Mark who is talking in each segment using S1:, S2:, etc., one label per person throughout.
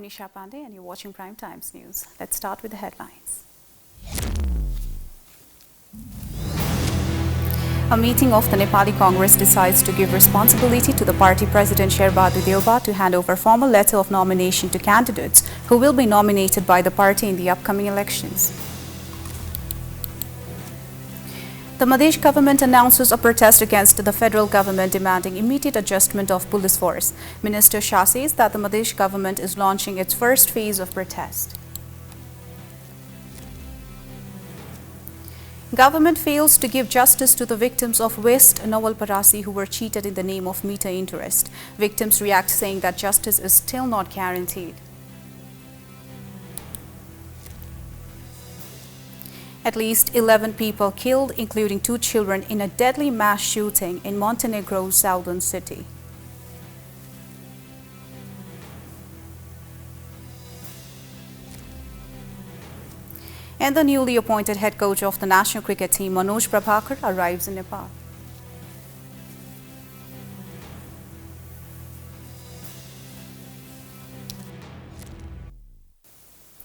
S1: Nisha Pandey and you're watching Prime Times News. Let's start with the headlines. A meeting of the Nepali Congress decides to give responsibility to the party president Shrawan to hand over formal letter of nomination to candidates who will be nominated by the party in the upcoming elections. The Madhesh government announces a protest against the federal government demanding immediate adjustment of police force. Minister Shah says that the Madhesh government is launching its first phase of protest. Government fails to give justice to the victims of West Nawalparasi who were cheated in the name of meter interest. Victims react saying that justice is still not guaranteed. At least 11 people killed, including 2 children, in a deadly mass shooting in Montenegro's southern city. And the newly appointed head coach of the national cricket team, Manoj Prabhakar, arrives in Nepal.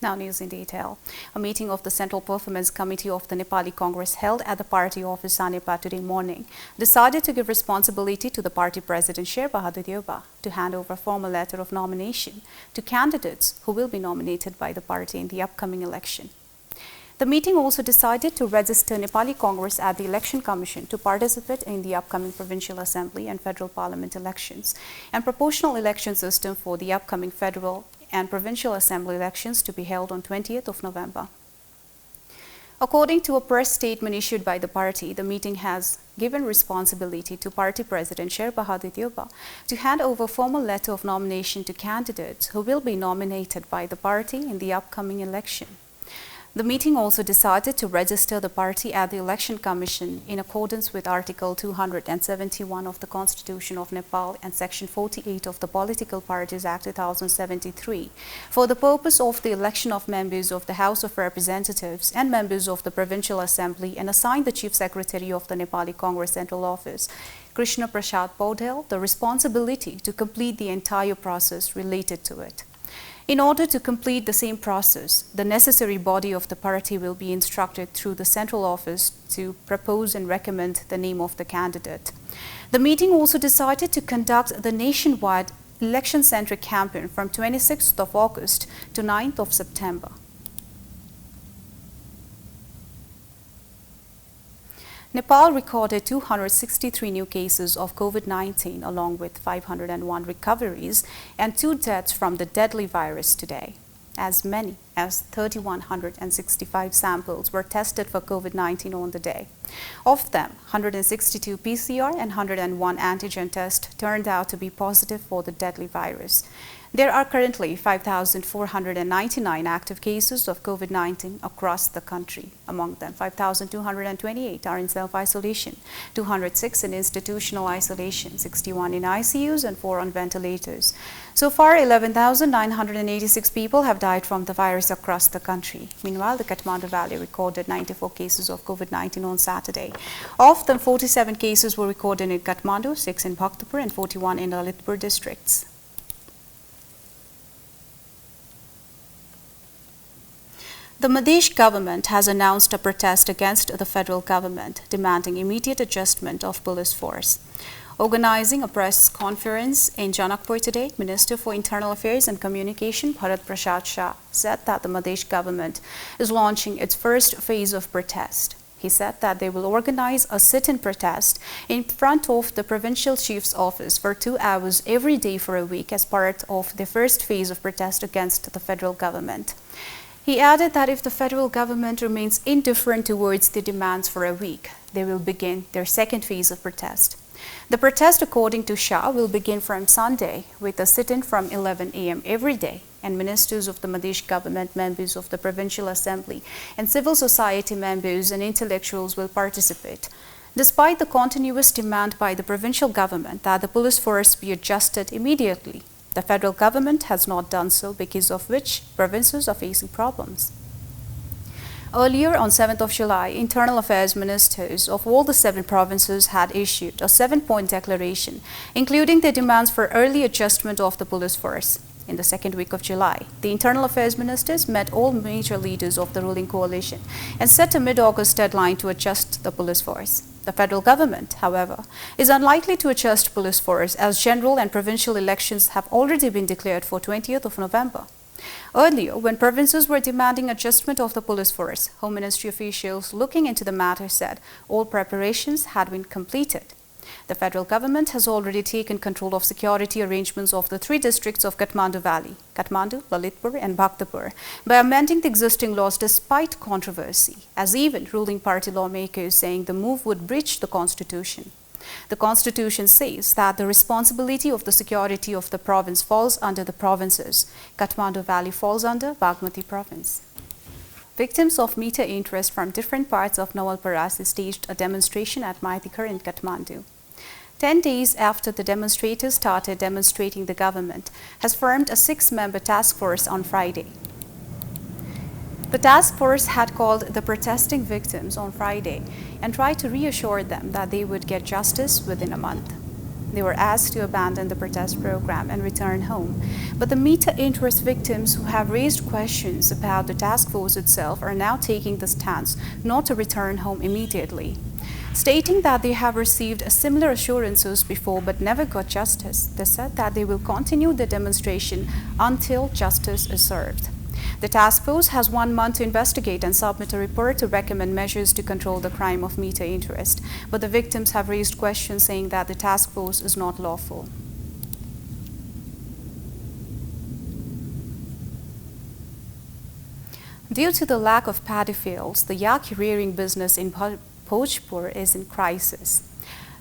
S1: Now news in detail. A meeting of the Central Performance Committee of the Nepali Congress held at the party office Sanepa today morning decided to give responsibility to the party president Shrawan to hand over formal letter of nomination to candidates who will be nominated by the party in the upcoming election. The meeting also decided to register Nepali Congress at the Election Commission to participate in the upcoming Provincial Assembly and Federal Parliament elections and proportional election system for the upcoming Federal and Provincial Assembly elections to be held on 20th of November. According to a press statement issued by the party, the meeting has given responsibility to party president Shrawan to hand over formal letter of nomination to candidates who will be nominated by the party in the upcoming election. The meeting also decided to register the party at the Election Commission in accordance with Article 271 of the Constitution of Nepal and Section 48 of the Political Parties Act 2073 for the purpose of the election of members of the House of Representatives and members of the Provincial Assembly, and assign the Chief Secretary of the Nepali Congress Central Office, Krishna Prasad Paudel, the responsibility to complete the entire process related to it. In order to complete the same process, the necessary body of the party will be instructed through the central office to propose and recommend the name of the candidate. The meeting also decided to conduct the nationwide election-centric campaign from 26th of August to 9th of September. Nepal recorded 263 new cases of COVID-19 along with 501 recoveries and 2 deaths from the deadly virus today. As many as 3,165 samples were tested for COVID-19 on the day. Of them, 162 PCR and 101 antigen tests turned out to be positive for the deadly virus. There are currently 5,499 active cases of COVID-19 across the country. Among them, 5,228 are in self-isolation, 206 in institutional isolation, 61 in ICUs and 4 on ventilators. So far, 11,986 people have died from the virus across the country. Meanwhile, the Kathmandu Valley recorded 94 cases of COVID-19 on Saturday. Of them, 47 cases were recorded in Kathmandu, 6 in Bhaktapur and 41 in Lalitpur districts. The Madhesh government has announced a protest against the federal government, demanding immediate adjustment of police force. Organizing a press conference in Janakpur today, Minister for Internal Affairs and Communication Bharat Prasad Shah said that the Madhesh government is launching its first phase of protest. He said that they will organize a sit-in protest in front of the provincial chief's office for 2 hours every day for a week as part of the first phase of protest against the federal government. He added that if the federal government remains indifferent towards the demands for a week, they will begin their second phase of protest. The protest, according to Shah, will begin from Sunday with a sit-in from 11 a.m. every day, and ministers of the Madhesh government, members of the Provincial Assembly, and civil society members and intellectuals will participate. Despite the continuous demand by the provincial government that the police force be adjusted immediately, the federal government has not done so, because of which provinces are facing problems. Earlier, on 7th of July, Internal Affairs ministers of all the 7 provinces had issued a 7-point declaration, including their demands for early adjustment of the police force. In the second week of July, the Internal Affairs Ministers met all major leaders of the ruling coalition and set a mid-August deadline to adjust the police force. The federal government, however, is unlikely to adjust police force as general and provincial elections have already been declared for 20th of November. Earlier, when provinces were demanding adjustment of the police force, Home Ministry officials looking into the matter said all preparations had been completed. The federal government has already taken control of security arrangements of the three districts of Kathmandu Valley, Kathmandu, Lalitpur and Bhaktapur, by amending the existing laws despite controversy, as even ruling party lawmakers saying the move would breach the constitution. The constitution says that the responsibility of the security of the province falls under the provinces. Kathmandu Valley falls under Bagmati province. Victims of meter interest from different parts of Nawalparasi staged a demonstration at Maitikar in Kathmandu. 10 days after the demonstrators started demonstrating, the government has formed a 6-member task force on Friday. The task force had called the protesting victims on Friday and tried to reassure them that they would get justice within a month. They were asked to abandon the protest program and return home. But the meter interest victims who have raised questions about the task force itself are now taking the stance not to return home immediately, stating that they have received similar assurances before but never got justice. They said that they will continue the demonstration until justice is served. The task force has 1 month to investigate and submit a report to recommend measures to control the crime of meter interest, but the victims have raised questions saying that the task force is not lawful. Due to the lack of paddy fields, the yak rearing business in Bhojpur is in crisis.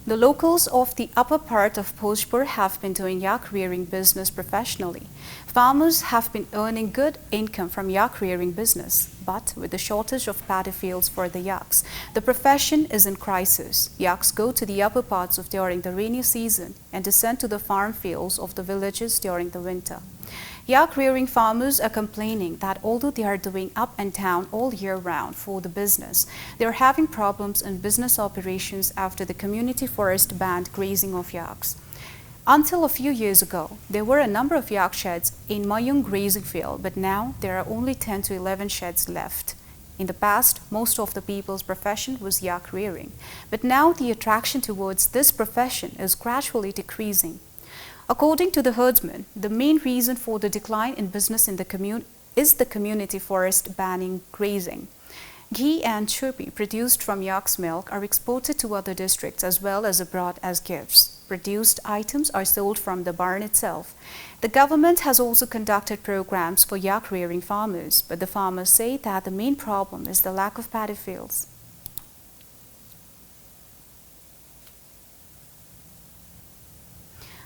S1: The locals of the upper part of Bhojpur have been doing yak rearing business professionally. Farmers have been earning good income from yak rearing business, but with the shortage of paddy fields for the yaks, the profession is in crisis. Yaks go to the upper parts during the rainy season and descend to the farm fields of the villages during the winter. Yak rearing farmers are complaining that although they are doing up and down all year round for the business, they are having problems in business operations after the community forest banned grazing of yaks. Until a few years ago, there were a number of yak sheds in Mayung grazing field, but now there are only 10 to 11 sheds left. In the past, most of the people's profession was yak rearing, but now the attraction towards this profession is gradually decreasing. According to the herdsmen, the main reason for the decline in business in is the community forest banning grazing. Ghee and churpi produced from yak's milk are exported to other districts as well as abroad as gifts. Produced items are sold from the barn itself. The government has also conducted programs for yak rearing farmers, but the farmers say that the main problem is the lack of paddy fields.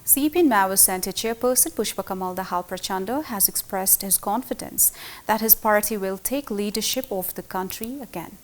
S1: CP Maoist Center Chairperson Pushpakamal Dahal Prachanda has expressed his confidence that his party will take leadership of the country again.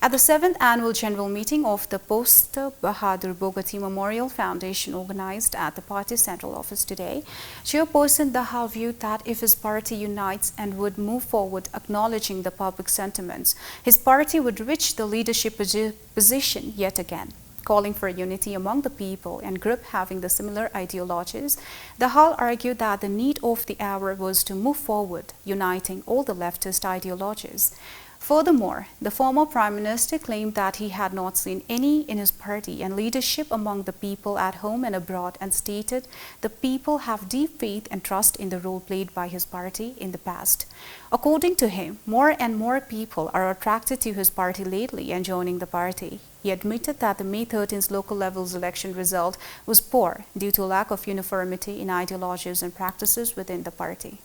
S1: At the 7th Annual General Meeting of the Post Bahadur Bogati Memorial Foundation organized at the party's central office today, Chairperson Dahal viewed that if his party unites and would move forward acknowledging the public sentiments, his party would reach the leadership position yet again. Calling for unity among the people and group having the similar ideologies, Dahal argued that the need of the hour was to move forward, uniting all the leftist ideologies. Furthermore, the former Prime Minister claimed that he had not seen any in his party and leadership among the people at home and abroad, and stated the people have deep faith and trust in the role played by his party in the past. According to him, more and more people are attracted to his party lately and joining the party. He admitted that the May 13th local levels election result was poor due to lack of uniformity in ideologies and practices within the party.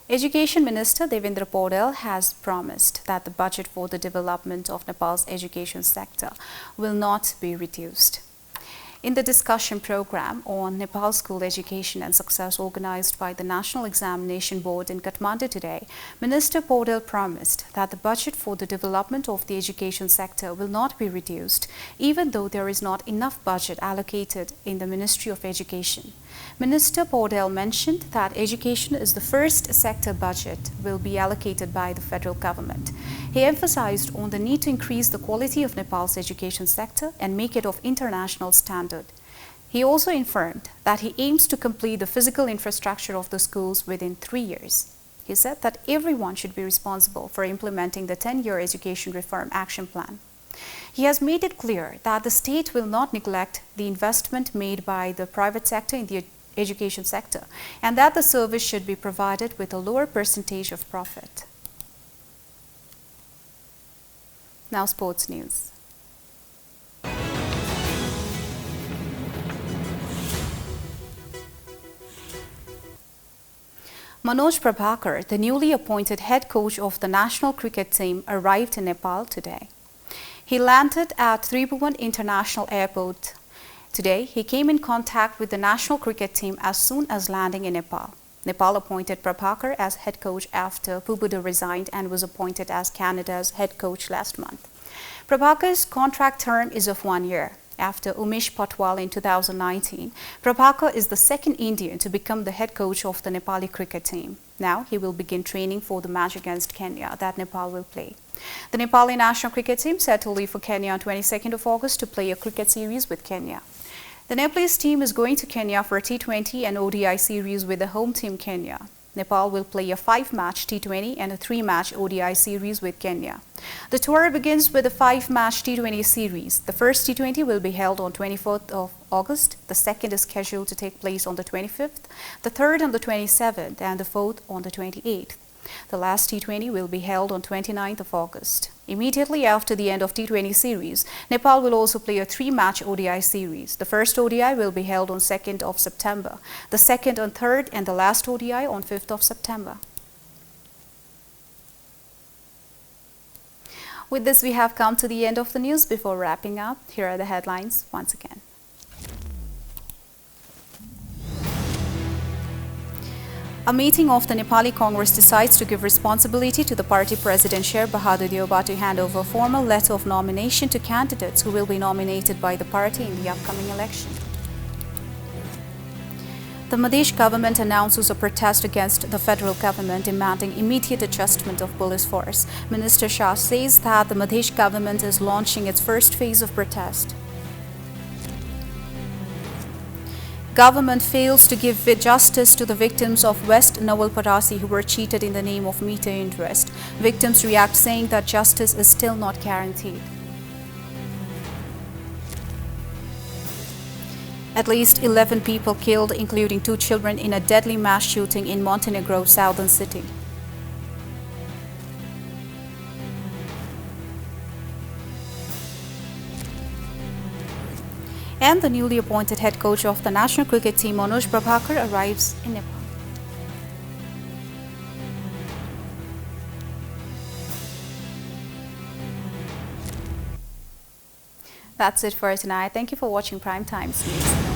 S1: Education Minister Devendra Paudel has promised that the budget for the development of Nepal's education sector will not be reduced. In the discussion program on Nepal school education and success organized by the National Examination Board in Kathmandu today, Minister Paudel promised that the budget for the development of the education sector will not be reduced, even though there is not enough budget allocated in the Ministry of Education. Minister Paudel mentioned that education is the first sector budget will be allocated by the federal government. He emphasized on the need to increase the quality of Nepal's education sector and make it of international standard standard. He also informed that he aims to complete the physical infrastructure of the schools within 3 years. He said that everyone should be responsible for implementing the 10-year education reform action plan. He has made it clear that the state will not neglect the investment made by the private sector in the education sector and that the service should be provided with a lower percentage of profit. Now sports news. Manoj Prabhakar, the newly appointed head coach of the national cricket team, arrived in Nepal today. He landed at Tribhuvan International Airport. Today, he came in contact with the national cricket team as soon as landing in Nepal. Nepal appointed Prabhakar as head coach after Pubuda resigned and was appointed as Canada's head coach last month. Prabhakar's contract term is of 1 year. After Umesh Patwal in 2019, Prabhakar is the second Indian to become the head coach of the Nepali cricket team. Now he will begin training for the match against Kenya that Nepal will play. The Nepali national cricket team set to leave for Kenya on 22nd of August to play a cricket series with Kenya. The Nepalese team is going to Kenya for a T20 and ODI series with the home team Kenya. Nepal will play a 5-match T20 and a 3-match ODI series with Kenya. The tour begins with a 5-match T20 series. The first T20 will be held on 24th of August. The second is scheduled to take place on the 25th, the third on the 27th, and the fourth on the 28th. The last T20 will be held on 29th of August. Immediately after the end of T20 series, Nepal will also play a 3-match ODI series. The first ODI will be held on 2nd of September, the second on 3rd, and the last ODI on 5th of September. With this, we have come to the end of the news. Before wrapping up, here are the headlines once again. A meeting of the Nepali Congress decides to give responsibility to the party president Sher Bahadur Deuba to hand over a formal letter of nomination to candidates who will be nominated by the party in the upcoming election. The Madhesh government announces a protest against the federal government demanding immediate adjustment of police force. Minister Shah says that the Madhesh government is launching its first phase of protest. Government fails to give justice to the victims of West Nawalparasi who were cheated in the name of meter interest. Victims react saying that justice is still not guaranteed. At least 11 people killed, including 2 children, in a deadly mass shooting in Montenegro's southern city. And the newly appointed head coach of the national cricket team, Manoj Prabhakar, arrives in Nepal. That's it for tonight. Thank you for watching Prime Times News.